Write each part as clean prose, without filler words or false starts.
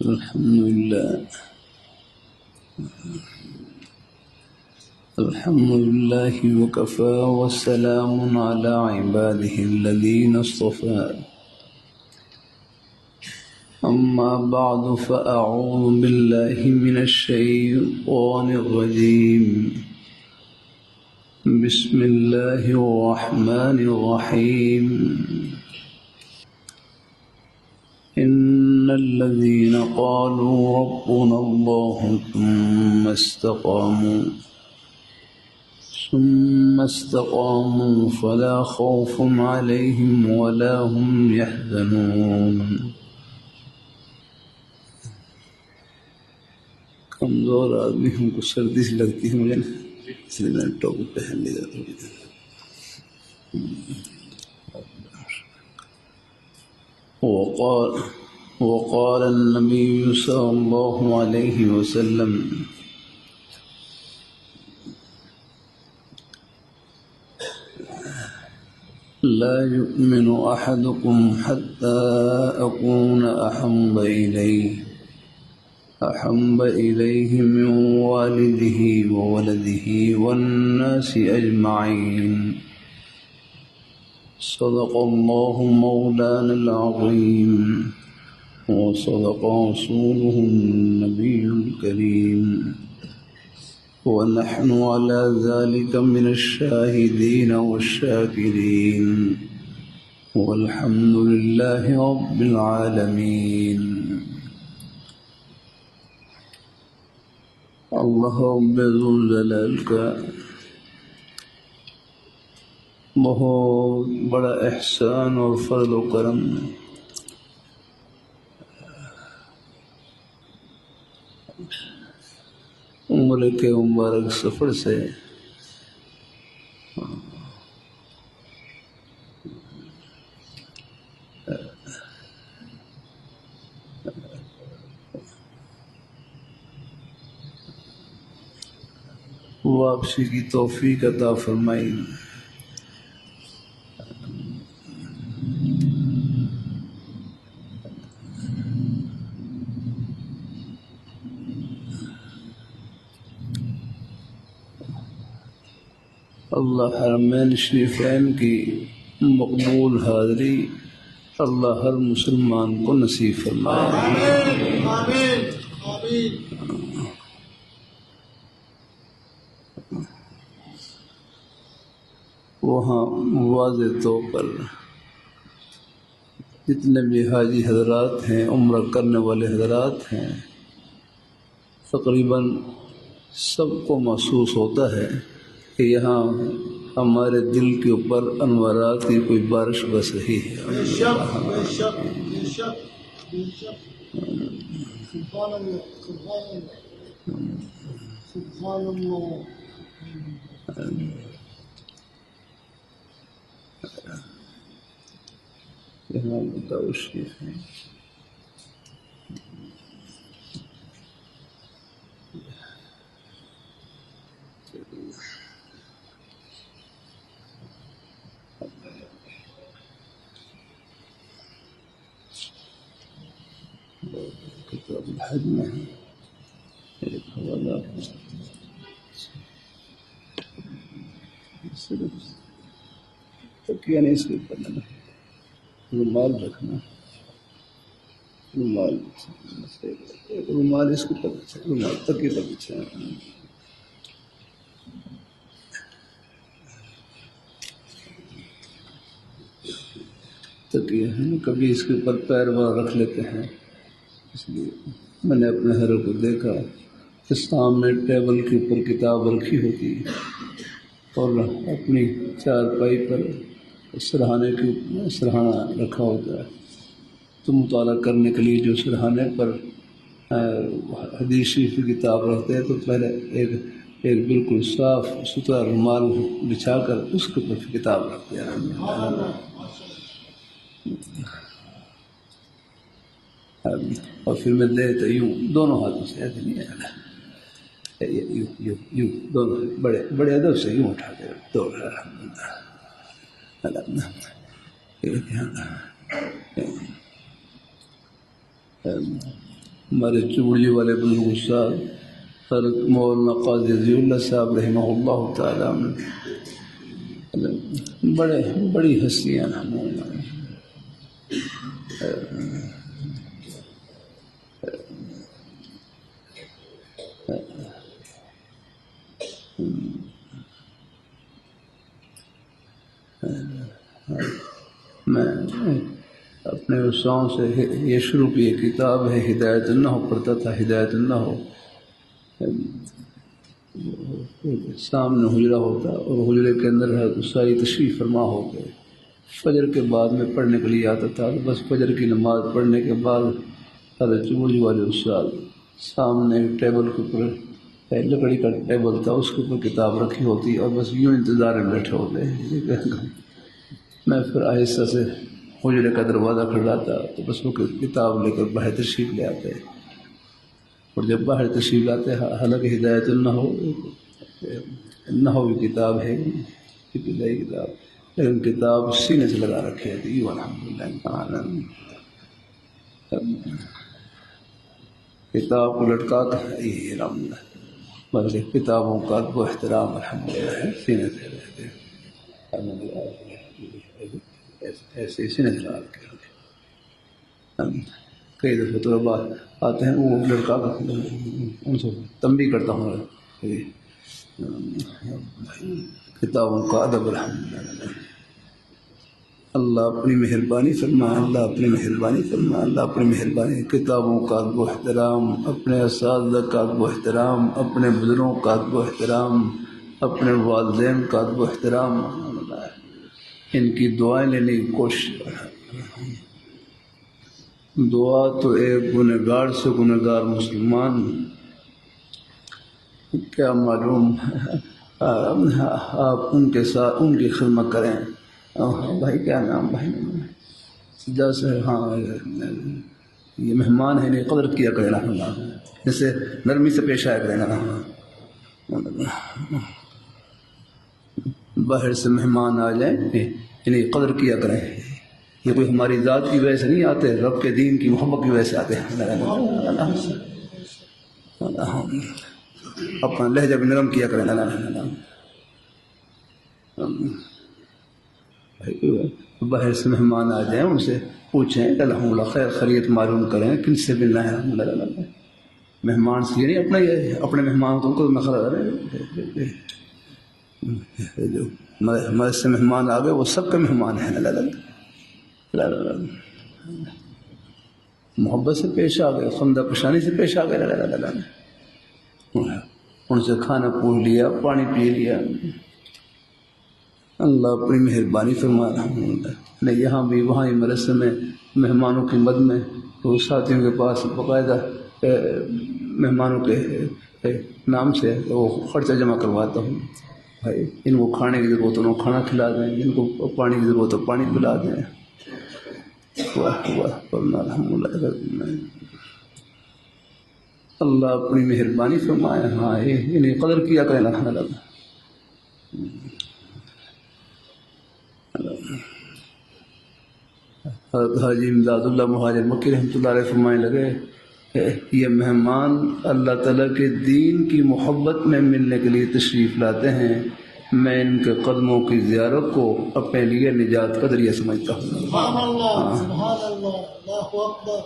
الحمد لله وكفى والسلام على عباده الذين اصطفى أما بعد فأعوذ بالله من الشيطان الرجيم بسم الله الرحمن الرحيم إن الذين قالوا ربنا الله ثم استقاموا فلا خوف عليهم ولا هم يحزنون. کمزور آدمی ہم کو سردی سی لگتی ہے مجھے نا، اس لیے میں نے ٹوپی پہن لیا تھوڑی دیر. وقال النبي صلى الله عليه وسلم لا يؤمن أحدكم حتى أكون أحب إليه من والده وولده والناس أجمعين. صدق الله مولانا العظيم وصدق رسوله النبي الكريم ونحن على ذلك من الشاهدين والشاكرين والحمد لله رب العالمين. اللہ رب ذوالجلال کا بہت بڑا احسان اور فضل و کرم عمر کے مبارک سفر سے واپسی کی توفیق عطا فرمائی. اللہ حرمین شریفین کی مقبول حاضری اللہ ہر مسلمان کو نصیب فرمائے. وہاں واضح طور پر جتنے بھی حاجی حضرات ہیں، عمرہ کرنے والے حضرات ہیں، تقریباً سب کو محسوس ہوتا ہے کہ یہاں ہمارے دل کے اوپر انوارات کی کوئی بارش برس رہی ہے. یہاں بتاؤ شریف ہے. کتاب الحج میں ہے ایک حوالہ صرف تکیہ نہیں، اس کے اوپر رومال رکھنا، رومال اس کے اوپر رومال تکیہ کا پیچھے تکیہ ہے نا، کبھی اس کے اوپر پیر وغیرہ رکھ لیتے ہیں. اس لیے میں نے اپنے حضرت کو دیکھا کہ سامنے ٹیبل کے اوپر کتاب رکھی ہوتی ہے اور اپنی چارپائی پر سرہانہ رکھا ہوتا ہے، تو مطالعہ کرنے کے لیے جو سرہانے پر حدیث شریف کی کتاب رکھتے ہیں تو پہلے ایک بالکل صاف ستھرا رومال بچھا کر اس کے اوپر کتاب رکھتے ہیں. اور پھر میں دیتا یوں دونوں ہاتھوں سے، ایسے نہیں یوں دونوں بڑے ادب سے یوں اٹھا کے دوڑ رہا. ہمارے چوڑی والے بزرگ صاحب حضرت مولانا قاضی ضیاء اللہ صاحب رحمہ اللہ تعالیٰ، بڑی ہستیاں ہیں. میں اپنے استاذ سے یہ شروع کی کتاب ہے ہدایت النحو پڑھتا تھا. ہدایت النحو سامنے حجرہ ہوتا اور حجرے کے اندر ساری تشریف فرما ہوتے. فجر کے بعد میں پڑھنے کے لیے آتا تھا. بس فجر کی نماز پڑھنے کے بعد حضرت چوڑی والے استاد سامنے ٹیبل کے اوپر لکڑی کا ٹیبل تھا، اس کے اوپر کتاب رکھی ہوتی اور بس یوں انتظار میں بیٹھے ہوتے. میں پھر آہستہ سے حجرے کا دروازہ کھڑاتا تو بس وہ کتاب لے کر باہر تشریف لے آتے. اور جب باہر تشریف لاتے حالانکہ ہدایت النحو کی کتاب ہے ابتدائی کتاب، لیکن کتاب سینے سے لگا رکھے تھی. الحمدللہ کتاب کو لٹکا کر بلکہ کتابوں کا ادب و احترام الحمدللہ سینے سے رہتے ایسے سینے سے لگا رکھے. کئی دفعہ طلباء آتے ہیں وہ لڑکا ان سے تنبیہ کرتا ہوں کتابوں کا ادب الحمدللہ. اللہ اپنی مہربانی فرمائے، اللہ اپنی مہربانی فرمائے، اللہ اپنی مہربانی. کتابوں کا ادب و احترام، اپنے اساتذہ کا ادب و احترام، اپنے بزرگوں کا ادب و احترام، اپنے والدین کا ادب و احترام، ان کی دعائیں لینے کی کوشش. دعا تو ایک گنہگار سے گنہگار مسلمان کیا معلوم آپ ان کے ساتھ ان کی خدمت کریں. بھائی کیا نام بھائی جیسے ہاں یہ مہمان ہے نہیں قدر کیا کرے نا، جیسے نرمی سے پیش آیا کرے نا. باہر سے مہمان آ جائیں یعنی قدر کیا کریں. یہ کوئی ہماری ذات کی وجہ سے نہیں آتے، رب کے دین کی محبت کی وجہ سے آتے ہیں. اپنا لہجہ بھی نرم کیا کریں. باہر سے مہمان آ جائیں ان سے پوچھیں الحمدللہ خیر خیریت معلوم کریں کن سے ملنا ہے. الحمدللہ مہمان سے یہ نہیں اپنے مہمان کو جو ہمارے سے مہمان آ گئے وہ سب کے مہمان ہیں. محبت سے پیش آ گئے، خندہ پشانی سے پیش آ گئے. ان سے کھانا پوچھ لیا، پانی پی لیا. اللہ اپنی مہربانی فرمائے. نہیں یہاں بھی وہاں ہی مدرسے میں مہمانوں کی مد میں تو ساتھیوں کے پاس باقاعدہ مہمانوں کے نام سے وہ خرچہ جمع کرواتا ہوں. بھائی ان کو کھانے کی ضرورت ہو تو کھانا کھلا دیں، جن کو پانی کی ضرورت ہو پانی پلا دیں. الحمدللہ اللہ اپنی مہربانی فرمائے. ہاں انہیں قدر کیا کریں. الحمدللہ حضرت حاجی امداد اللہ مہاجر مکی رحمۃ اللہ علیہ فرمانے لگے یہ مہمان اللہ تعالیٰ کے دین کی محبت میں ملنے کے لیے تشریف لاتے ہیں. میں ان کے قدموں کی زیارت کو اپنے لیے نجات کا ذریعہ سمجھتا ہوں. سبحان اللہ سبحان اللہ اللہ اکبر.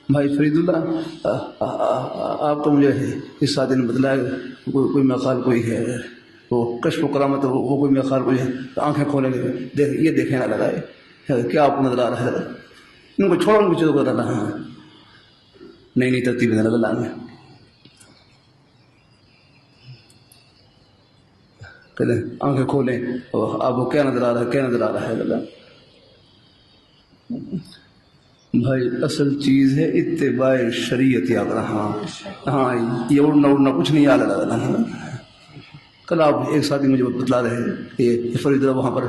بھائی فرید اللہ آپ کو مجھے اس ساتھ نے بتلایا کوئی مقال کوئی ہے وہ کشف و کرامت وہ کوئی مقال کوئی ہے تو آنکھیں کھولیں گے یہ دیکھیں نہ لگائے کیا آپ کو نظر آ رہا ہے. ان کو چھوڑو ان کو چیزوں کو رہنا ہے نئی نئی ترتیب نظر لانا ہے. آنکھیں کھولیں آپ کو کیا نظر آ رہا ہے کیا نظر آ رہا ہے. بھائی اصل چیز ہے اتباع شریعت یاد رہا. ہاں یہ اڑنا کچھ نہیں یاد رہا. کل آپ ایک ساتھی مجھے بتلا رہے ہیں کہ فرید وہاں پر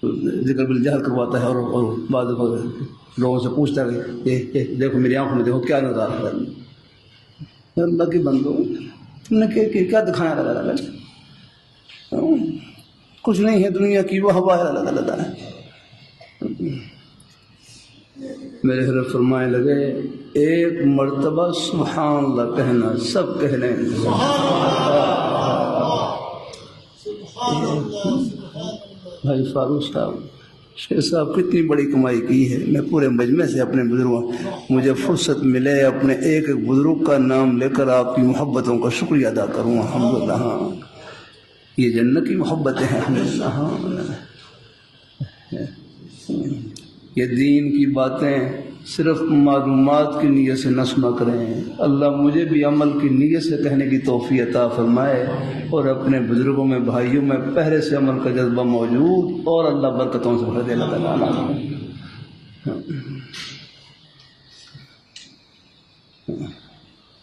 ذکر بالجہل کرواتا ہے اور بعض لوگوں سے پوچھتا ہے کہ دیکھو میری آنکھوں میں دیکھو کیا نظر آ رہا ہے. اللہ کے بندو تم نے کیا دکھایا لگا کچھ نہیں ہے دنیا کی وہ ہوا ہے. میرے حضرت فرمائے لگے ایک مرتبہ سبحان اللہ کہنا، سب کہہ لیں گے بھائی فاروق صاحب شیخ صاحب کتنی بڑی کمائی کی ہے. میں پورے مجمع سے اپنے بزرگوں مجھے فرصت ملے اپنے ایک ایک بزرگ کا نام لے کر آپ کی محبتوں کا شکریہ ادا کروں. الحمدللہ ہاں یہ جنت کی محبتیں ہیں. الحمدللہ ہاں یہ دین کی باتیں صرف معلومات کی نیت سے نہ سنا کریں. اللہ مجھے بھی عمل کی نیت سے کہنے کی توفیق عطا فرمائے اور اپنے بزرگوں میں بھائیوں میں پہلے سے عمل کا جذبہ موجود اور اللہ برکتوں سے بھر دے. اللہ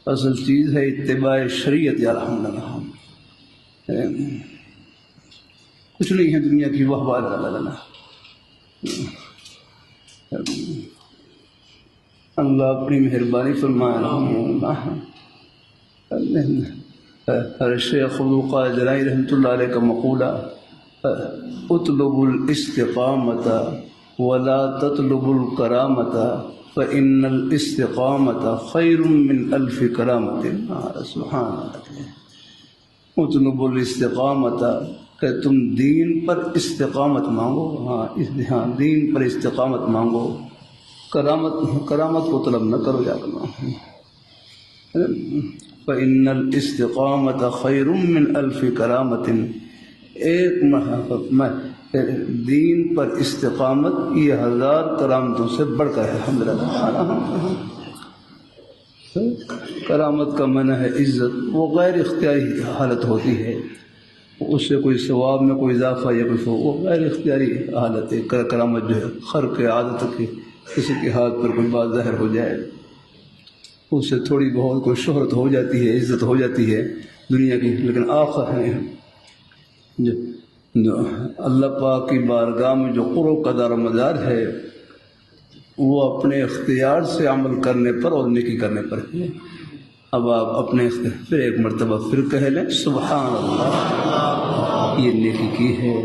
اصل چیز ہے اتباع شریعت. یا الحمدللہ کچھ نہیں ہے دنیا کی واہ واہ. اللہ اپنی مہربانی فرمائے. ہر شیخ القادری رحمۃ اللہ علیہ کا مقولہ اطلب الاستقامت ولا تطلب الکرامت فإن الاستقامت خیر من الف کرامت. سبحان اللہ. اطلب الاستقامت کہ تم دین پر استقامت مانگو. ہاں دین پر استقامت مانگو. کرامت کو طلب نہ کرو. یا فإن الاستقامت خیر من الف کرامت. ایک دین پر استقامت یہ 1000 کرامتوں سے بڑھ کر ہے. الحمدللہ. کرامت کا معنی ہے عزت. وہ غیر اختیاری حالت ہوتی ہے، اس سے کوئی ثواب میں کوئی اضافہ یا کوئی وہ غیر اختیاری حالت ہے. کرامت جو ہے خرق عادت کی، کسی کے ہاتھ پر کوئی بات ظاہر ہو جائے اس سے تھوڑی بہت کوئی شہرت ہو جاتی ہے، عزت ہو جاتی ہے دنیا کی. لیکن آخر ہے جو اللہ پاک کی بارگاہ میں جو قرب کا دار و مدار ہے وہ اپنے اختیار سے عمل کرنے پر اور نیکی کرنے پر ہے. اب آپ اپنے پھر ایک مرتبہ پھر کہہ لیں سبحان اللہ. یہ نیکی کی ہے.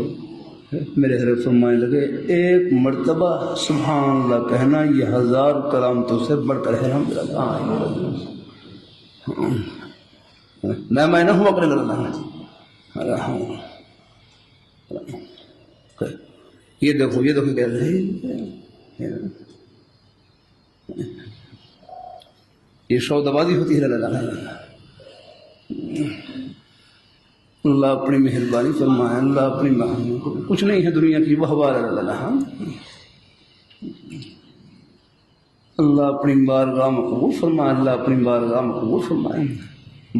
میرے حضرت فرمانے لگے ایک مرتبہ سبحان اللہ کہنا یہ 1000 کرامتوں سے بڑھ کر ہے. الحمدللہ. میں نہ ہوا کرے لگا. یہ دیکھو کہہ رہے یہ سودابازی ہوتی ہے. اللہ اپنی مہربانی فرمائے. اللہ اپنی کچھ نہیں ہے دنیا کی واہ واہ. اللہ اپنی بارگاہ میں قبول فرمائے. اللہ اپنی بارگاہ میں قبول فرمائے.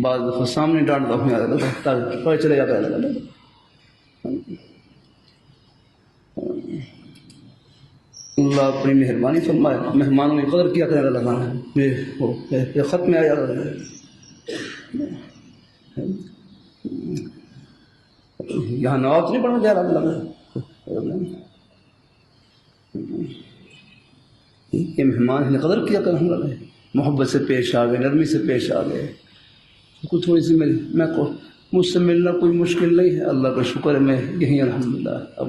بعض دفعہ سامنے ڈانٹتا ہوں پتہ چلے جاتا ہے. اللہ اپنی مہربانی فرمائے. مہمانوں کی قدر کیا کرنے لگا ہے. یہ خط میں آیا یہاں نواب نہیں پڑھنا جا رہا. یہ مہمان نے قدر کیا کرنے لگے. محبت سے پیش آ گئے، نرمی سے پیش آ گئے. کچھ تھوڑی سی مجھ سے ملنا کوئی مشکل نہیں ہے. اللہ کا شکر ہے میں یہیں الحمدللہ اب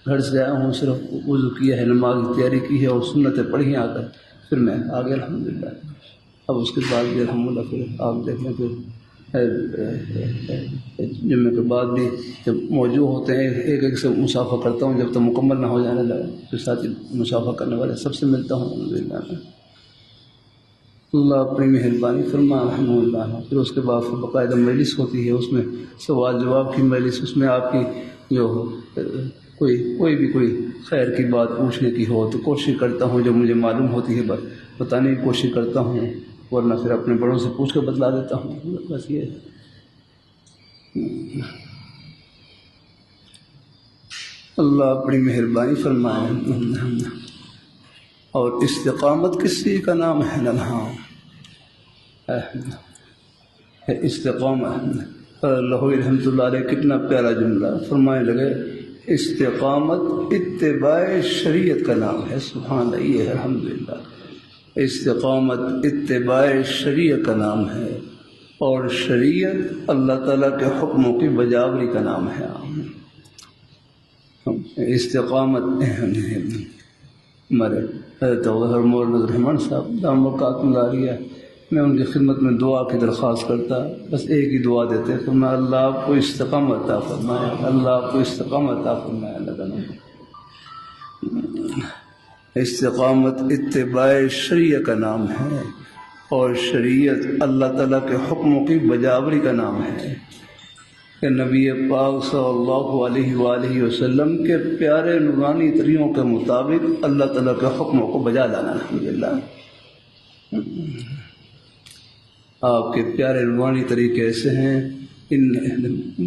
گھر سے آیا ہوں. صرف وضو کیا ہے، نماز کی تیاری کی ہے اور سنتیں پڑھی ہیں. آ کر پھر میں آ گیا الحمدللہ. اب اس کے بعد بھی الحمدللہ پھر آپ دیکھیں پھر جمعے کے بعد بھی جب موجود ہوتے ہیں ایک ایک سے مسافہ کرتا ہوں جب تک مکمل نہ ہو جانے لگا. پھر ساتھ مسافہ کرنے والے سب سے ملتا ہوں الحمدللہ. اللہ اپنی مہربانی فرما. الحمدللہ. پھر اس کے بعد باقاعدہ مجلس ہوتی ہے، اس میں سوال جواب کی مجلس. اس میں آپ کی جو کوئی بھی خیر کی بات پوچھنے کی ہو تو کوشش کرتا ہوں جو مجھے معلوم ہوتی ہے بتانے کی کوشش کرتا ہوں، ورنہ پھر اپنے بڑوں سے پوچھ کر بتلا دیتا ہوں. بس یہ ہے. اللہ اپنی مہربانی فرمائے. اور استقامت کسی کا نام ہے نہ استقامت. اللہ رحمۃ اللہ علیہ کتنا پیارا جملہ فرمانے لگے استقامت اتباع شریعت کا نام ہے. سبحان اللہ. یہ ہے الحمدللہ. استقامت اتباع شریعت کا نام ہے اور شریعت اللہ تعالیٰ کے حکموں کی بجاوری کا نام ہے. استقامت ہمارے حضرت ظہر مولانا رحمان صاحب دام برکات العالیہ، میں ان کی خدمت میں دعا کی درخواست کرتا، بس ایک ہی دعا دیتے تو میں اللہ آپ کو استقامت عطا فرمائے، اللہ آپ کو استقامت عطا فرمائے۔ اللہ تعالیٰ استقامت اتباع شریعہ کا نام ہے، اور شریعت اللہ تعالیٰ کے حکموں کی بجاوری کا نام ہے کہ نبی پاک صلی اللہ علیہ وآلہ وسلم کے پیارے نورانی طریقوں کے مطابق اللہ تعالیٰ کے حکموں کو بجا لانا۔ الحمدللہ آپ کے پیارے نورانی طریقے ایسے ہیں، ان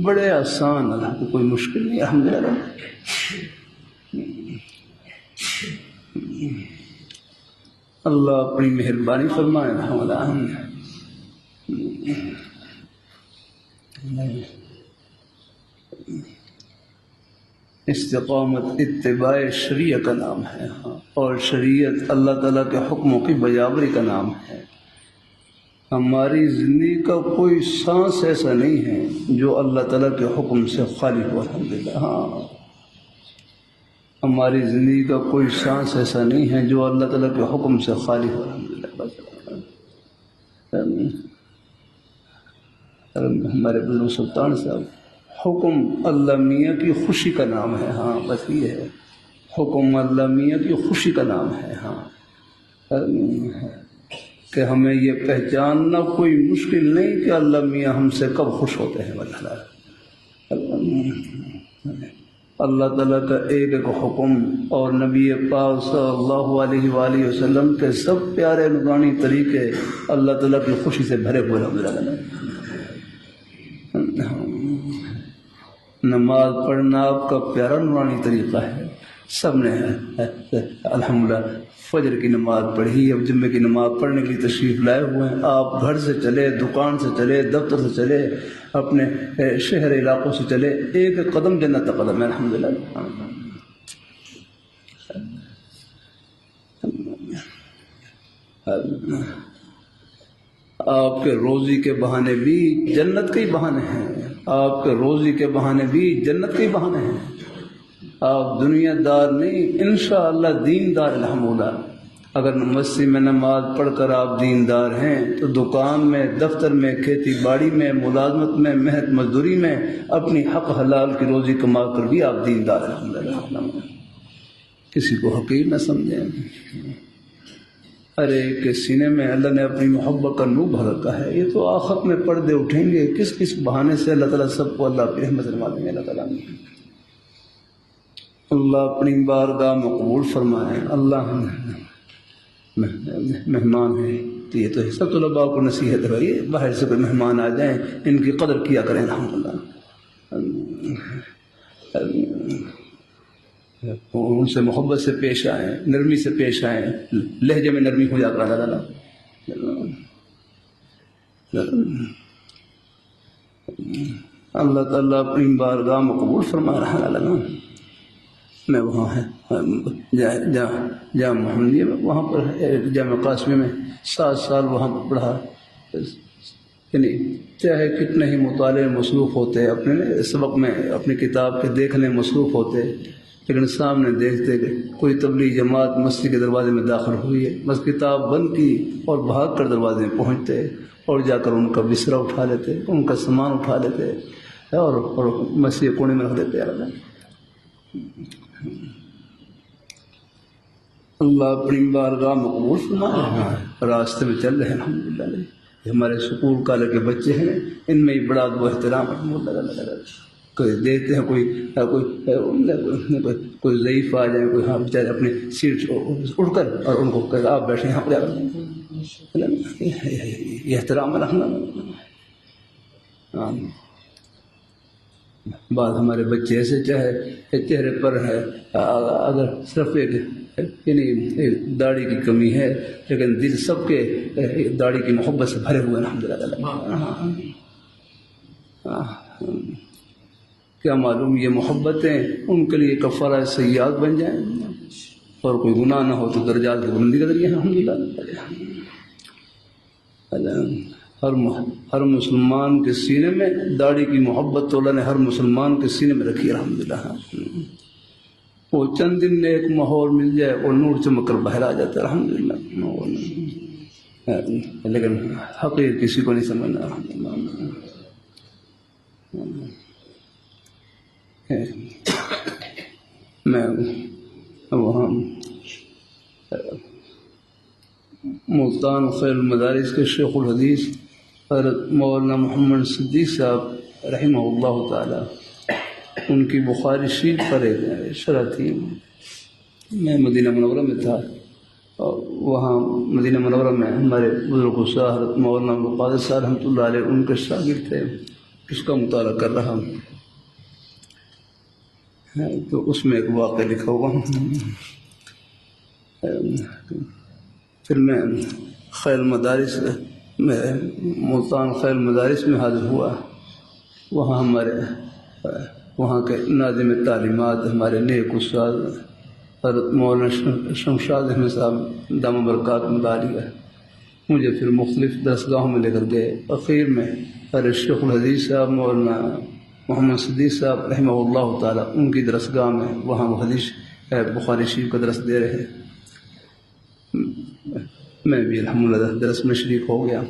بڑے آسان، اللہ کو کوئی مشکل نہیں۔ الحمدللہ اللہ اپنی مہربانی فرمائے۔ استقامت اتباع شریعہ کا نام ہے، اور شریعت اللہ تعالیٰ کے حکموں کی بجاوری کا نام ہے۔ ہماری زندگی کا کوئی سانس ایسا نہیں ہے جو اللہ تعالیٰ کے حکم سے خالی ہو۔ الحمدللہ ہماری زندگی کا کوئی سانس ایسا نہیں ہے جو اللہ تعالیٰ کے حکم سے خالی ہو۔ الحمدللہ ہمارے بزرگ سلطان صاحب، حکم اللہ میاں کی خوشی کا نام ہے۔ بس یہ ہے، حکم اللہ میاں کی خوشی کا نام ہے۔ کہ ہمیں یہ پہچاننا کوئی مشکل نہیں کہ اللہ میاں ہم سے کب خوش ہوتے ہیں۔ اللہ تعالیٰ کا ایک ایک حکم اور نبی پاک صلی اللہ علیہ وآلہ وسلم کے سب پیارے نورانی طریقے اللہ تعالیٰ کی خوشی سے بھرے ہوئے۔ نماز پڑھنا آپ کا پیارا نورانی طریقہ ہے، سب نے الحمدللہ فجر کی نماز پڑھی، اب جمعے کی نماز پڑھنے کے لیے تشریف لائے ہوئے ہیں۔ آپ گھر سے چلے، دکان سے چلے، دفتر سے چلے، اپنے شہر علاقوں سے چلے، ایک قدم جنت کا قدم ہے۔ الحمدللہ آپ کے روزی کے بہانے بھی جنت کے ہی بہانے ہیں، آپ کے روزی کے بہانے بھی جنت کے ہی بہانے ہیں۔ آپ دنیا دار نہیں، انشاءاللہ دیندار۔ الحمدللہ اگر مسجد میں نماز پڑھ کر آپ دیندار ہیں تو دکان میں، دفتر میں، کھیتی باڑی میں، ملازمت میں، محنت مزدوری میں اپنی حق حلال کی روزی کما کر بھی آپ دیندار۔ الحمدللہ کسی کو حقیر نہ سمجھیں۔ ہر ایک کے سینے میں اللہ نے اپنی محبت کا نور بھر رکھا ہے۔ یہ تو آخرت میں پردے اٹھیں گے، کس کس بہانے سے اللہ تعالیٰ سب کو اللہ کی رحمت نما دیں گے۔ اللہ تعالیٰ اپنی بارگاہ میں قبول فرمائے۔ اللہ مہمان ہیں تو یہ تو سب طلباء کو نصیحت ہے، بھائی باہر سے کوئی مہمان آ جائیں ان کی قدر کیا کریں۔ الحمدللہ ان سے محبت سے پیش آئیں، نرمی سے پیش آئیں، لہجے میں نرمی ہو جا کر اللہ تعالیٰ اپنی بارگاہ میں قبول فرما رہا ہے۔ میں وہاں ہے جامع محمدیہ میں، وہاں پر جامع قاسمی میں 7 سال وہاں پر پڑھا۔ یعنی چاہے کتنے ہی مطالعے مصروف ہوتے، اپنے سبق میں اپنی کتاب کے دیکھنے مصروف ہوتے، لیکن سامنے دیکھتے کہ کوئی تبلیغ جماعت مسجد کے دروازے میں داخل ہوئی ہے، بس کتاب بند کی اور بھاگ کر دروازے میں پہنچتے اور جا کر ان کا بسترا اٹھا لیتے، ان کا سامان اٹھا لیتے اور مسجد کونے میں رکھ دیتے۔ اللہ اپنی بارگاہ میں قبول فرمائے۔ راستے میں چل رہے ہیں الحمدللہ، ہمارے سکول کالج کے بچے ہیں، ان میں ہی بڑا ادب احترام الحمدللہ۔ کوئی دیکھتے ہیں کوئی ضعیف آ جائیں، کوئی بیچارے اپنی سیٹ اٹھ کر اور ان کو کہ آپ بیٹھے یہاں پر، یہ احترام رکھنا۔ بعض ہمارے بچے ایسے چاہے چہرے پر ہے، اگر صرف ایک داڑھی کی کمی ہے لیکن دل سب کے داڑھی کی محبت سے بھرے ہوئے الحمدللہ۔ کیا معلوم یہ محبتیں ان کے لیے کفارہ سیئات بن جائیں اور کوئی گناہ نہ ہو تو درجات کی بلندی کا ذریعہ ہے الحمدللہ۔ ہر مسلمان کے سینے میں داڑھی کی محبت تو اللہ نے ہر مسلمان کے سینے میں رکھی الحمدللہ۔ وہ چند دن میں ایک ماحول مل جائے وہ نور چمک کر باہر آ جاتا ہے الحمدللہ. لیکن حقیقت کسی کو نہیں سمجھنا الحمدللہ. میں وہاں ملتان خیر المدارس کے شیخ الحدیث حضرت مولانا محمد صدیق صاحب رحمہ اللہ تعالی، ان کی بخاری شریف پر ایک شرح تھی. میں مدینہ منورہ میں تھا اور وہاں مدینہ منورہ میں ہمارے بزرگ استاد حضرت مولانا عبدالقادر صاحب رحمۃ اللہ علیہ ان کے شاگرد تھے. اس کا مطالعہ کر رہا ہوں تو اس میں ایک واقعہ لکھا ہوا. پھر میں خیر مدارس میں ملتان خیر مدارس میں حاضر ہوا. وہاں وہاں کے ناظم تعلیمات ہمارے نیک استاد حضرت مولانا شمشاد احمد صاحب دامہ برکات مداریہ مجھے پھر مختلف درسگاہوں میں لے کر گئے. اخیر میں حضرت شیخ الحدیث صاحب مولانا محمد صدیق صاحب رحمہ اللہ تعالیٰ ان کی درسگاہ میں وہاں وہ حدیث بخاری شریف کا درس دے رہے. میں بھی الحمدللہ درس میں شریک ہو گیا.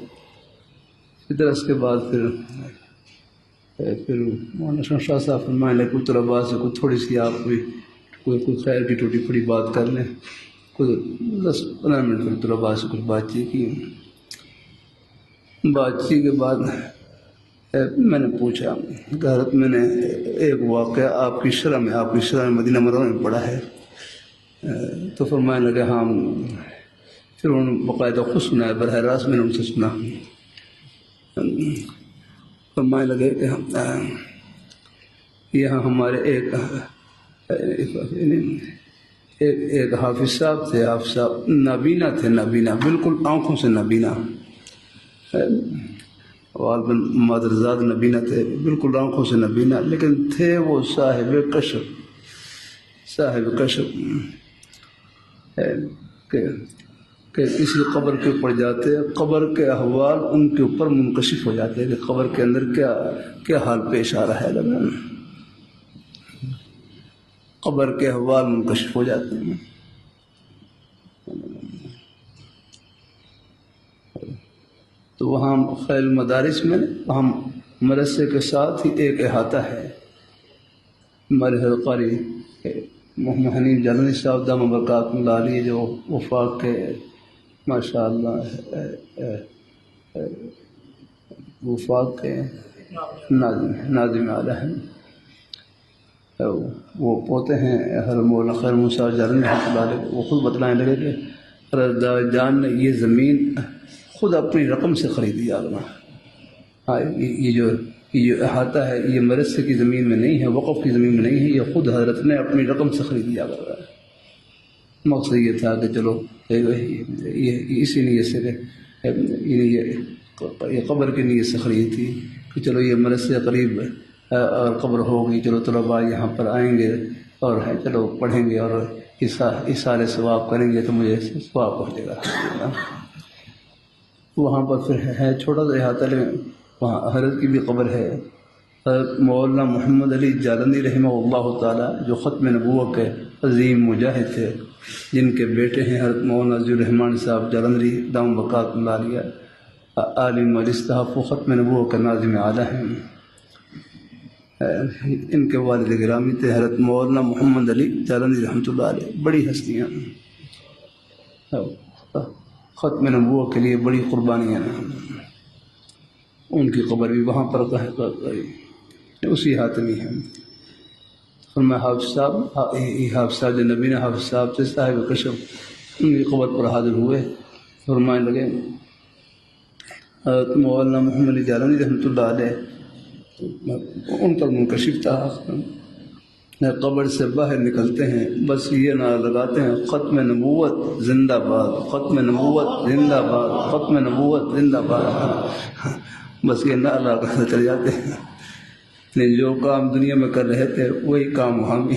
درس کے بعد پھر مولانا شمشاد صاحب فرمائے لے کچھ طلباء سے کوئی تھوڑی سی آپ کوئی خیر کی ٹوٹی پھوٹی بات کر لیں. کوئی 10-15 منٹ پھر طلباء سے کچھ بات چیت کی. بات چیت کے بعد میں نے پوچھا کہ حضرت میں نے ایک واقعہ آپ کی شرح میں مدینہ منورہ میں پڑھا ہے. تو فرمانے لگے ہاں. پھر انہوں نے باقاعدہ خود سنا ہے، براہ راست میں نے ان سے سنا. فرمانے لگے کہ یہاں ہمارے ایک حافظ صاحب تھے. حافظ صاحب نابینا تھے، نابینا بالکل آنکھوں سے نابینا. غالباً مادرزاد نبینا تھے، بالکل آنکھوں سے نبینا، لیکن تھے وہ صاحب کشف کہ کسی قبر کے اوپر جاتے قبر کے احوال ان کے اوپر منکشف ہو جاتے ہیں کہ قبر کے اندر کیا حال پیش آ رہا ہے. قبر کے احوال منکشف ہو جاتے ہیں. تو وہاں خیر المدارس میں وہاں مدرسے کے ساتھ ہی ایک احاطہ ہے. ہمارے حضرت قاری محمد حنیف جالنی صاحب دامہ برکات اللہ علیہ جو وفاق کے ماشاء اللہ وفاق کے ناظم اعلیٰ ہیں. وہ پوتے ہیں حضرت مولانا خیر موسیٰ جالنی رحمۃ اللہ علیہ. وہ خود بتلانے لگے کہ حضرت جان نے یہ زمین خود اپنی رقم سے خریدی. یہ جو احاطہ ہے یہ مدرسے کی زمین میں نہیں ہے، وقف کی زمین میں نہیں ہے، یہ خود حضرت نے اپنی رقم سے خرید لیا. مقصد یہ تھا کہ چلو یہ اسی نیت سے یہ قبر کی نیت سے خریدی تھی کہ چلو یہ مدرسے قریب اور قبر ہوگی، چلو طلباء یہاں پر آئیں گے اور چلو پڑھیں گے اور اِسال ثواب کریں گے تو مجھے ثواب پہنچے گا. وہاں پر پھر ہے چھوٹا سا احاطہ، لیکن وہاں حضرت کی بھی قبر ہے. حضرت مولانا محمد علی جالندی رحمہ اللہ تعالیٰ جو ختم نبوت کے عظیم مجاہد تھے، جن کے بیٹے ہیں حضرت مولانا ذی الرحمان صاحب جالندی دامہ برکات اللہ علیہ، عالم الاصطحاف و ختم نبوت کے ناظم اعلیٰ ہیں. ان کے والد گرامی تھے حضرت مولانا محمد علی جالندی رحمۃ اللہ علیہ. بڑی ہستیاں ختم نبوت کے لیے بڑی قربانیاں ہیں. ان کی قبر بھی وہاں پر اسی ہاتھ میں ہے. فرمایا حافظ صاحب جو نبینا حافظ صاحب سے صاحب کشف ان کی قبر پر حاضر ہوئے. فرمانے لگے حضرت مولانا محمد علی جالندی رحمۃ اللہ علیہ ان پر منکشف تھا. قبر سے باہر نکلتے ہیں بس یہ نعرہ لگاتے ہیں ختم نبوت زندہ باد، ختم نبوت زندہ باد، ختم نبوت زندہ باد. بس یہ نعرہ لگا کر چلے جاتے ہیں. لیکن جو کام دنیا میں کر رہے تھے وہی کام وہاں بھی.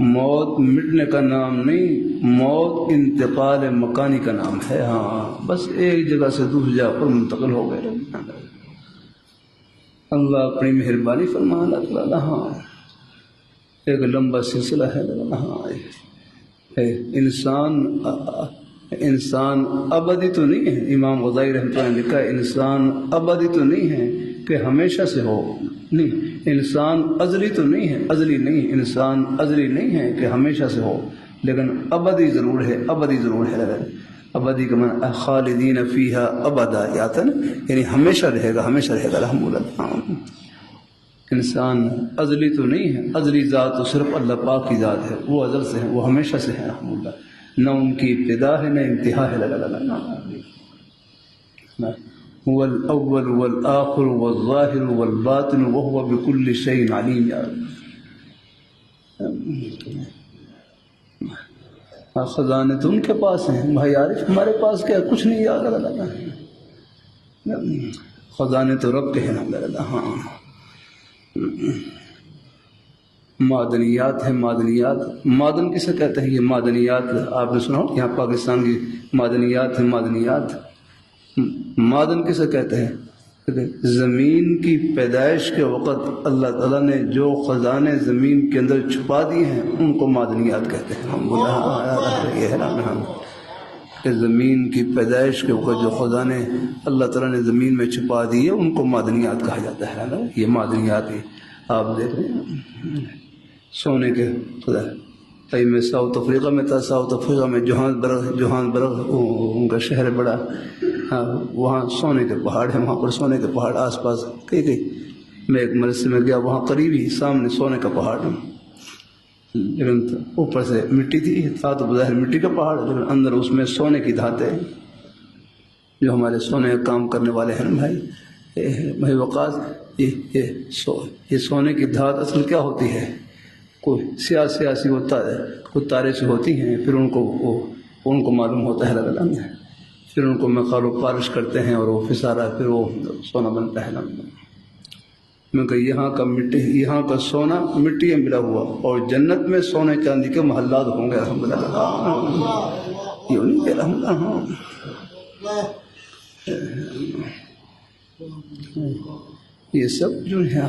موت مٹنے کا نام نہیں، موت انتقال مکانی کا نام ہے. ہاں بس ایک جگہ سے دوسری جگہ پر منتقل ہو گئے. اللہ اپنی مہربانی فرما اللہ تعالیٰ. ہاں ایک لمبا سلسلہ ہے. ہاں انسان ابدی تو نہیں ہے. امام غزالی رحمۃ اللہ نے لکھا ہے انسان ابدی تو نہیں ہے کہ ہمیشہ سے ہو. نہیں، انسان ازلی تو نہیں ہے، ازلی نہیں. انسان ازلی نہیں ہے کہ ہمیشہ سے ہو، لیکن ابدی ضرور ہے. ابدی ضرور ہے. ابدی کا معنی خالدین فیہا ابدا آتا ہے نا، یعنی ہمیشہ رہے گا، ہمیشہ رہے گا. الحمدللہ. انسان ازلی تو نہیں ہے. ازلی ذات تو صرف اللہ پاک کی ذات ہے، وہ ازل سے ہے، وہ ہمیشہ سے ہے. الحمدللہ. نہ ان کی ابتدا ہے نہ انتہا ہے. هو الاول والآخر والظاہر والباطن وهو بكل شيء علیم. خزانے تو ان کے پاس ہیں بھائی عارف، ہمارے پاس کیا کچھ نہیں. یاد خزانے تو رب کے ہیں. ہاں معدنیات ہیں. معدن کسے کہتے ہیں؟ یہ معدنیات آپ نے سنا ہو، یہاں پاکستان کی معدنیات ہیں. معدن کسے کہتے ہیں؟ زمین کی پیدائش کے وقت اللہ تعالیٰ نے جو خزانے زمین کے اندر چھپا دیے ہیں ان کو معدنیات کہتے ہیں. یہ ہے کہ زمین کی پیدائش کے وقت جو خزانے اللہ تعالیٰ نے زمین میں چھپا دیے ان کو معدنیات کہا جاتا ہے. یہ معدنیات ہی آپ دیکھ رہے ہیں. سونے کے خدا میں ساؤتھ افریقہ میں تھا. ساؤتھ افریقہ میں جوہانسبرگ ان کا شہر ہے بڑا. ہاں وہاں سونے کے پہاڑ ہیں. وہاں پر سونے کے پہاڑ آس پاس کئی میں ایک مدرسے میں گیا، وہاں قریب ہی سامنے سونے کا پہاڑ ہے، لیکن اوپر سے مٹی تھا تو بظاہر مٹی کا پہاڑ، لیکن اندر اس میں سونے کی دھاتیں جو ہمارے سونے کا کام کرنے والے ہیں بھائی وقاص. یہ سونے کی دھات اصل کیا ہوتی ہے؟ کوئی سیاسی ہوتا ہے، کچھ تارے سے ہوتی ہیں، پھر ان کو معلوم ہوتا ہے اللہ نے، پھر ان کو مخال و پالش کرتے ہیں اور وہ پھسارا، پھر وہ سونا بنتا ہے. میں کہ یہاں کا مٹی، یہاں کا سونا مٹی میں ملا ہوا، اور جنت میں سونے چاندی کے محلات ہوں گے. الحمدللہ. یہ نہیں کہ الحمدللہ. یہ سب جو ہے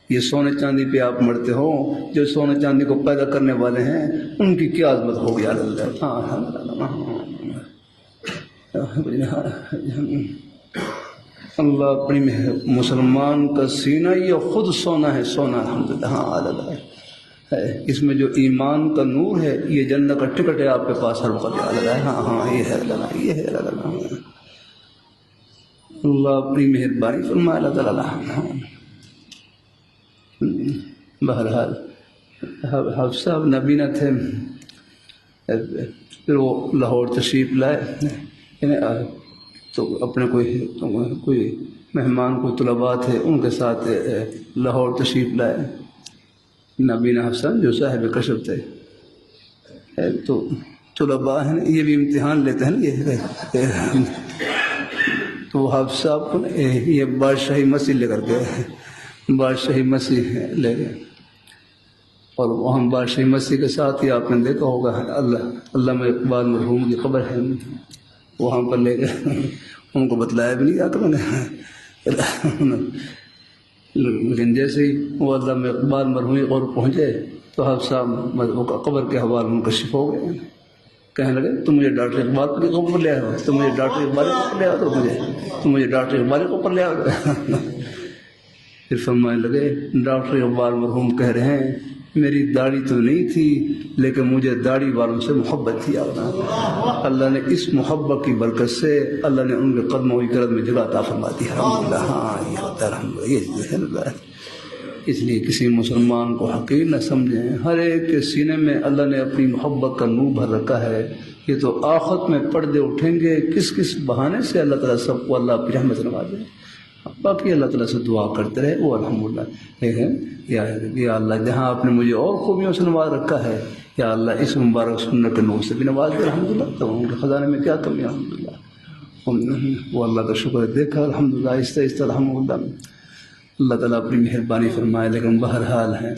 یہ سونے چاندی پہ آپ مرتے ہو، جو سونے چاندی کو پیدا کرنے والے ہیں ان کی کیا عظمت ہوگی. اللہ اپنی مسلمان کا سینہ یہ خود سونا ہے. سونا الحمدللہ. ہاں اس میں جو ایمان کا نور ہے یہ جنت کا ٹکٹ ہے آپ کے پاس ہر وقت. ہاں یہ ہے یہ ہے اللہ اپنی مہربانی فرمائے. اللہ تعالیٰ بہرحال حافظ صاحب نبینا تھے، پھر وہ لاہور تشریف لائے، تو اپنے کوئی مہمان کوئی طلباء تھے ان کے ساتھ لاہور تشریف لائے. نبینا حسن جو صاحب کشف تھے، تو طلباء ہیں یہ بھی امتحان لیتے ہیں یہ تو حافظ صاحب کو یہ بادشاہی مسیح لے کر گئے، بادشاہی مسیح لے گئے، اور وہاں بادشاہی مسیح کے ساتھ ہی آپ نے دیکھا ہوگا علامہ اقبال مرحوم کی قبر ہے، وہاں پر لے گئے. ان کو بتلایا بھی نہیں جاتا لیکن جیسے ہی وہ علامہ اقبال مرحوم کی قبر پہنچے تو حافظ صاحب قبر کے حوالے منکشف ہو گئے. کہنے لگے تم مجھے ڈاکٹر اقبال کی قبر لے آؤ، تم مجھے ڈاکٹر اقبال کی قبر لے آؤ، تم مجھے ڈاکٹر اقبال کی قبر لے آؤ. پھر فرمانے لگے ڈاکٹر اقبال مرحوم کہہ رہے ہیں میری داڑھی تو نہیں تھی لیکن مجھے داڑھی والوں سے محبت تھی. اللہ نے اس محبت کی برکت سے اللہ نے ان کے قدموں کی قدم میں جگہ عطا فرما دی. الحمدللہ. ہاں یہ ہوتا ہے. اس لیے کسی مسلمان کو حقیر نہ سمجھیں، ہر ایک کے سینے میں اللہ نے اپنی محبت کا نور بھر رکھا ہے. یہ تو آخرت میں پردے اٹھیں گے کس بہانے سے اللہ تعالیٰ سب کو اللہ اپنی رحمت سے نوازے. باقی اللہ تعالیٰ سے دعا کرتے رہے وہ الحمدللہ. یا اللہ جہاں آپ نے مجھے اور خوبیوں سے نواز رکھا ہے یا اللہ اس مبارک سنت کے نور سے بھی نواز دے الحمدللہ. تو ان کے خزانے میں کیا کمی ہے الحمدللہ. وہ اللہ کا شکر دیکھا الحمدللہ. آہستہ الحمدللہ. اللہ تعالیٰ اپنی مہربانی فرمائے. لیکن بہرحال ہے،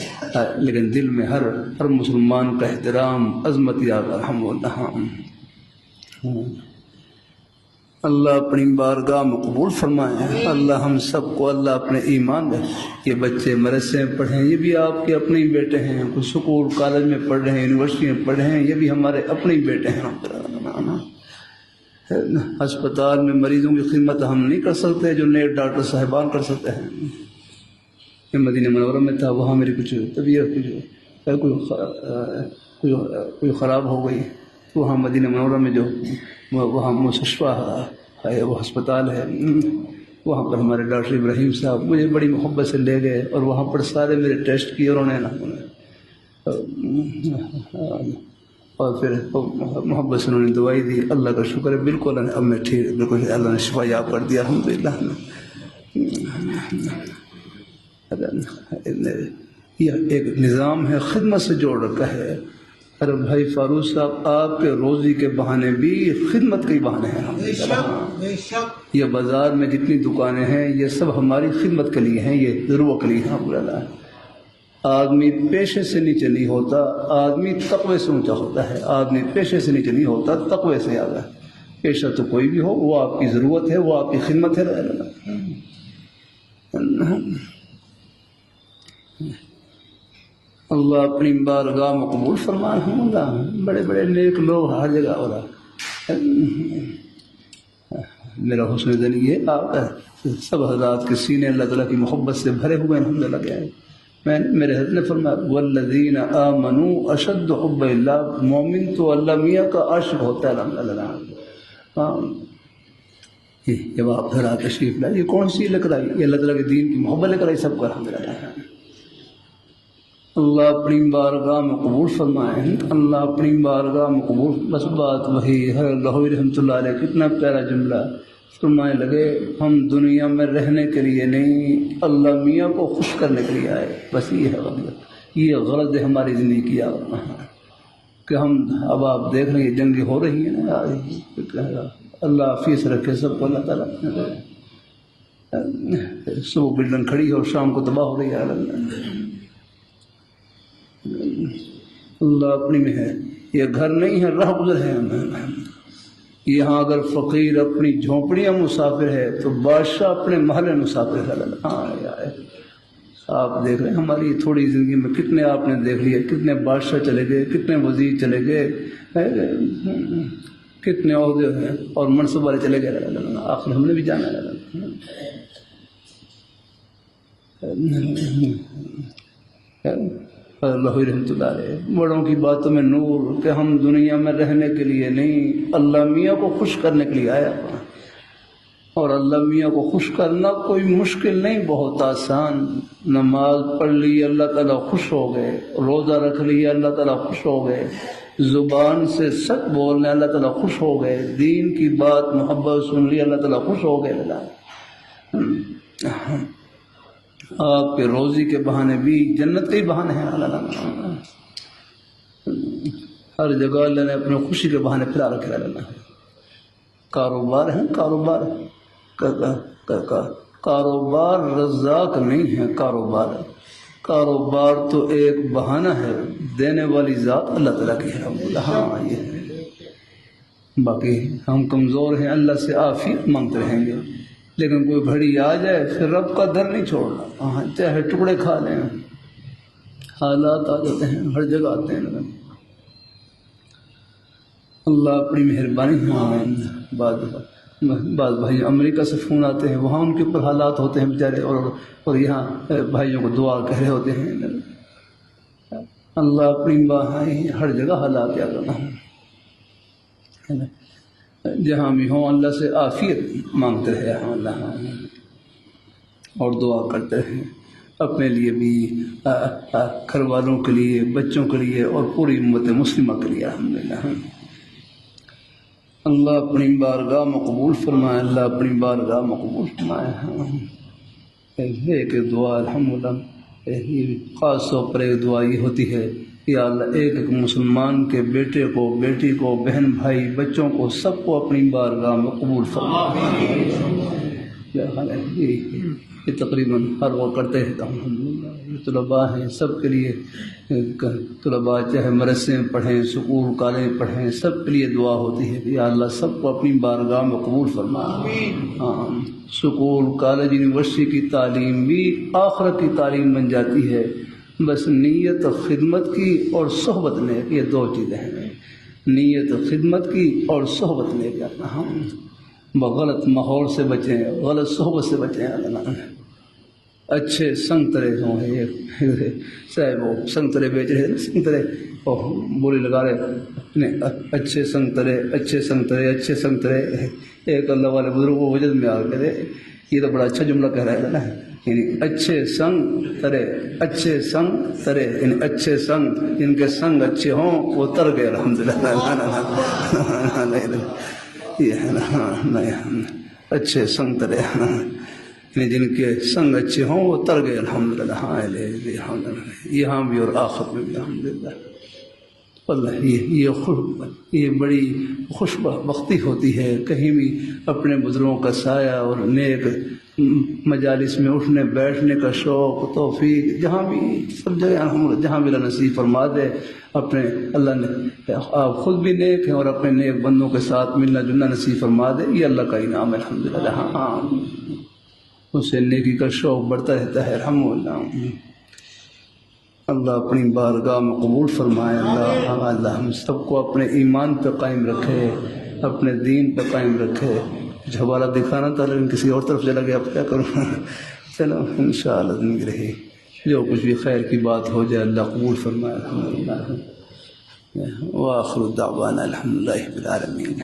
لیکن دل میں ہر مسلمان کا احترام عظمت یاد الحمدللہ. اللہ اپنی بارگاہ میں قبول فرمائے. اللہ ہم سب کو اللہ اپنے ایمان دے. یہ بچے مدرسے میں پڑھیں یہ بھی آپ کے اپنے ہی بیٹے ہیں. کوئی سکول کالج میں پڑھ رہے ہیں یونیورسٹی میں پڑھ رہے ہیں یہ بھی ہمارے اپنے ہی بیٹے ہیں. ہسپتال میں مریضوں کی خدمت ہم نہیں کر سکتے جو نئے ڈاکٹر صاحبان کر سکتے ہیں. میں مدینہ منورہ میں تھا وہاں میری کچھ طبیعت کوئی خراب ہو گئی. وہاں مدینہ منورہ میں جو وہاں مستشفیٰ ہے وہ ہسپتال ہے وہاں پر ہمارے ڈاکٹر ابراہیم صاحب مجھے بڑی محبت سے لے گئے اور وہاں پر سارے میرے ٹیسٹ کیے اور اور پھر محبت سے انہوں نے دوائی دی. اللہ کا شکر ہے بالکل اب میں ٹھیک بالکل اللہ نے شفا یاب کر دیا الحمدللہ. یہ ایک نظام ہے خدمت سے جوڑ رکھا ہے. ارے بھائی فاروق صاحب آپ کے روزی کے بہانے بھی خدمت کے ہی بہانے ہیں. یہ بازار میں جتنی دکانیں ہیں یہ سب ہماری خدمت کے لیے ہیں یہ ضرورت کے لیے ہیں. آدمی پیشے سے نیچے نہیں ہوتا آدمی تقوی سے اونچا ہوتا ہے. آدمی پیشے سے نیچے نہیں ہوتا تقوی سے آگا. پیشہ تو کوئی بھی ہو وہ آپ کی ضرورت ہے وہ آپ کی خدمت ہے. اللہ اپنی بارگاہ میں قبول فرمائے. بڑے بڑے نیک لوگ ہر جگہ ہو رہا. میرا حسن دل یہ آپ سب حضرات کے سینے اللہ تعالیٰ کی محبت سے بھرے ہوئے الحمدللہ کیا ہے. میرے حضرت نے فرمایا والذین آمنوا اشد حب اللہ. مومن تو اللہ میاں کا عاشق ہوتا ہے الحمدللہ. جب آپ گھر آ تشریف لائے یہ کون سی لے کر آئی یہ اللہ تعالیٰ کے دین کی محبت لے کر آئی سب کو الحمدللہ. اللہ اپنی بارگاہ میں قبول فرمائے. اللہ اپنی بارگاہ میں قبول. بس بات وہی ہے. لاہوری رحمۃ اللہ علیہ کتنا پیارا جملہ فرمائے لگے ہم دنیا میں رہنے کے لیے نہیں اللہ میاں کو خوش کرنے کے لیے آئے. بس یہ ہے یہ غرض ہے ہماری زندگی کی کہ ہم اب آپ دیکھ رہے ہیں جنگیں ہو رہی ہیں نا. اللہ حفیظ رکھے سب کو اللہ تعالیٰ. صبح بلڈنگ کھڑی ہے اور شام کو تباہ ہو رہی ہے. اللہ اپنی میں ہے. یہ گھر نہیں ہے راہ گزر ہے. یہاں اگر فقیر اپنی جھونپڑیاں مسافر ہے تو بادشاہ اپنے محل مسافر ہے. ہاں آپ دیکھ رہے ہیں ہماری تھوڑی زندگی میں کتنے آپ نے دیکھ لیا کتنے بادشاہ چلے گئے کتنے وزیر چلے گئے کتنے عہدے ہیں اور منصب والے چلے گئے. آخر ہم نے بھی جانا ہے. اللہ رحمۃ اللہ علیہ بڑوں کی باتوں میں نور کہ ہم دنیا میں رہنے کے لیے نہیں اللہ میاں کو خوش کرنے کے لیے آیا. اور اللہ میاں کو خوش کرنا کوئی مشکل نہیں بہت آسان. نماز پڑھ لی اللہ تعالیٰ خوش ہو گئے. روزہ رکھ لیا اللہ تعالیٰ خوش ہو گئے. زبان سے سچ بولنے اللہ تعالیٰ خوش ہو گئے. دین کی بات محبت سن لی اللہ تعالیٰ خوش ہو گئے. آپ کے روزی کے بہانے بھی جنت کے ہی بہانے ہیں. ہر جگہ اللہ نے اپنے خوشی کے بہانے پھیلا رکھے. کاروبار ہے کاروبار رزاق نہیں ہے. کاروبار تو ایک بہانہ ہے. دینے والی ذات اللہ تعالیٰ کی ہے. ہاں یہ ہے. باقی ہم کمزور ہیں اللہ سے عافیت مانگتے رہیں گے لیکن کوئی گھڑی آ جائے پھر رب کا در نہیں چھوڑنا. ہاں چاہے ٹکڑے کھا لیں حالات آ جاتے ہیں ہر جگہ آتے ہیں. اللہ اپنی مہربانی. بعض بھائی امریکہ سے فون آتے ہیں وہاں ان کے اوپر حالات ہوتے ہیں بیچارے اور یہاں بھائیوں کو دعا کہہ رہے ہوتے ہیں. اللہ اپنی بہائی ہر جگہ حالات آ جانا ہے. جہاں بھی ہوں اللہ سے عافیت مانگتے رہے اللہ اور دعا کرتے رہے اپنے لیے بھی گھر والوں کے لیے بچوں کے لیے اور پوری امت مسلمہ کے لیے الحمدللہ. اللہ اپنی بارگاہ میں قبول فرمائے. اللہ اپنی بارگاہ میں قبول فرمائے. ایک دعا الحمدللہ خاص طور پر ایک دعا یہ ہوتی ہے یا اللہ ایک ایک مسلمان کے بیٹے کو بیٹی کو بہن بھائی بچوں کو سب کو اپنی بارگاہ میں قبول فرمائے. یہ تقریباً ہر وہ کرتے ہیں الحمدللہ. طلباء ہیں سب کے لیے، طلباء چاہے مدرسے میں پڑھیں، سکول کالج میں پڑھیں، سب کے لیے دعا ہوتی ہے کہ یا اللہ سب کو اپنی بارگاہ میں قبول فرما۔ ہاں، سکول کالج یونیورسٹی کی تعلیم بھی آخرت کی تعلیم بن جاتی ہے، بس نیت خدمت کی اور صحبت نیک، یہ دو چیزیں ہیں، نیت خدمت کی اور صحبت نیک کرنا۔ ہم غلط ماحول سے بچیں، غلط صحبت سے بچیں، اچھے سنگترے ہوں صاحب، وہ سنگترے بیچ رہے ہیں، سنگترے بولی لگا رہے، اچھے سنگترے اچھے سنگترے اچھے سنگترے۔ ایک اللہ والے بزرگ کو وجد میں آ گئے، یہ تو بڑا اچھا جملہ کہہ رہا ہے نا، یعنی اچھے سنگ ترے اچھے سنگ ترے، یعنی اچھے سنگ، جن کے سنگ اچھے ہوں وہ تر گئے الحمدللہ۔ یہ ہے نا، اچھے سنگ ترے، جن کے سنگ اچھے ہوں وہ تر گئے الحمدللہ۔ ہاں یہاں بھی اور آخرت میں بھی الحمدللہ۔ اللہ یہ بڑی خوش بختی ہوتی ہے، کہیں بھی اپنے بزرگوں کا سایہ اور نیک مجالس میں اٹھنے بیٹھنے کا شوق، توفیق، جہاں بھی سب جگہ الحمدللہ، جہاں بھی اللہ نصیب فرما دے۔ اپنے اللہ نے آپ خود بھی نیک ہیں اور اپنے نیک بندوں کے ساتھ ملنا جلنا نصیب فرما دے، یہ اللہ کا انعام ہے الحمدللہ۔ ہاں، اس سے نیکی کا شوق بڑھتا رہتا ہے الحمدللہ۔ اللہ اپنی بارگاہ میں قبول فرمائے۔ اللہ ہم سب کو اپنے ایمان پہ قائم رکھے، اپنے دین پہ قائم رکھے۔ کچھ حوالہ دکھانا تھا لیکن کسی اور طرف چلا گیا، اب کیا کروں؟ چلو انشاءاللہ زندگی رہی، جو کچھ بھی خیر کی بات ہو جائے اللہ قبول فرمائے الحمدللہ۔ وآخر دعوانا الحمدللہ رب العالمین۔